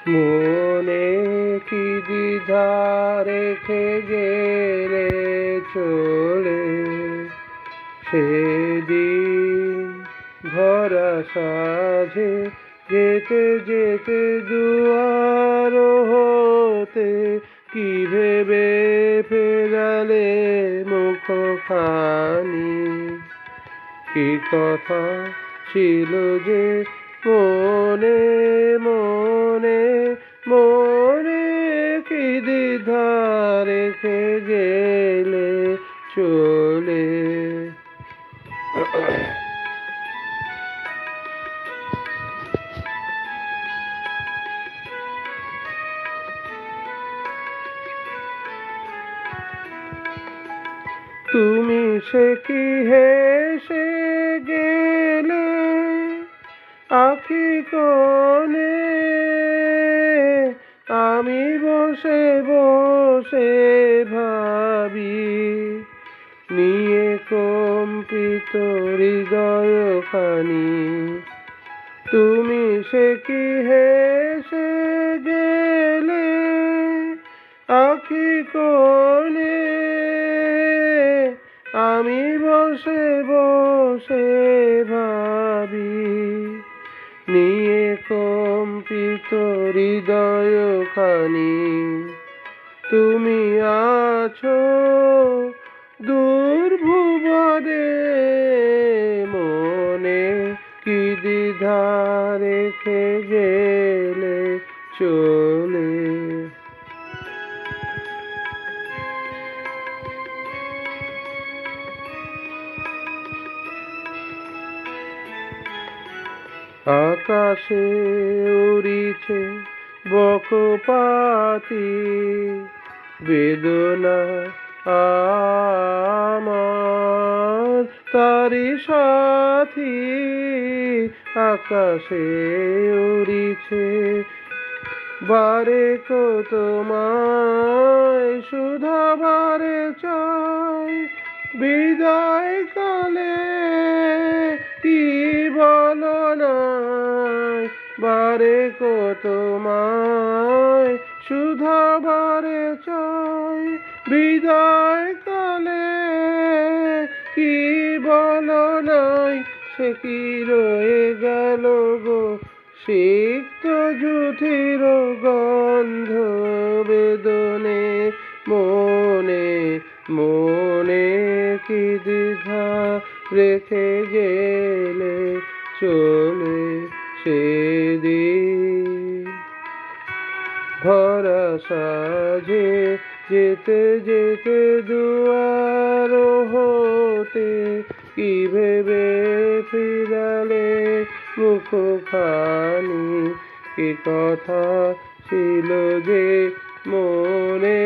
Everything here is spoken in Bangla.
মনে কি দ্বিধা রেখে গেলে চলে, সেদিন ভরা সাজে যেতে যেতে দুয়ার হতে কি ভেবে ফেরালে মুখখানি। কি কথা ছিল যে মনে মনে মনে, কি দ্বিধা রেখে গেলে চলে। তুমি সে কি হেসে গেলে আখি কোণে, আমি বসে বসে ভাবি নিয়ে কম্পিত হৃদয়খানি। তুমি সে কি হেসে গেলে আখি কোণে, আমি বসে বসে ভাবি নিয়ে কম্পিত হৃদয়খানি। তুমি আছো দূর ভুবনে, মনে কি দ্বিধা রেখে গেলে চলে। আকাশে উড়িছে বকপাতি বেদনা আমার তারি সাথী। আকাশে উড়িছে বারে কত তোমায় সুধা বারে চাই, বিদায় কালে কি বলো নাই, বারে কত তোমায় সুধা বারে চাই, বিদায় কালে কি বলো নাই। সে কি রয়ে গেল গো সিক্ত জুথির গন্ধ বেদনে, মনে মনে কি দ্বিধা রেখে গেলে চলে। সেদিন ভরা সাজে যেতে যেতে দুয়ার হতে কি ভেবে ফিরালে মুখখানি। কি কথা ছিল যে মনে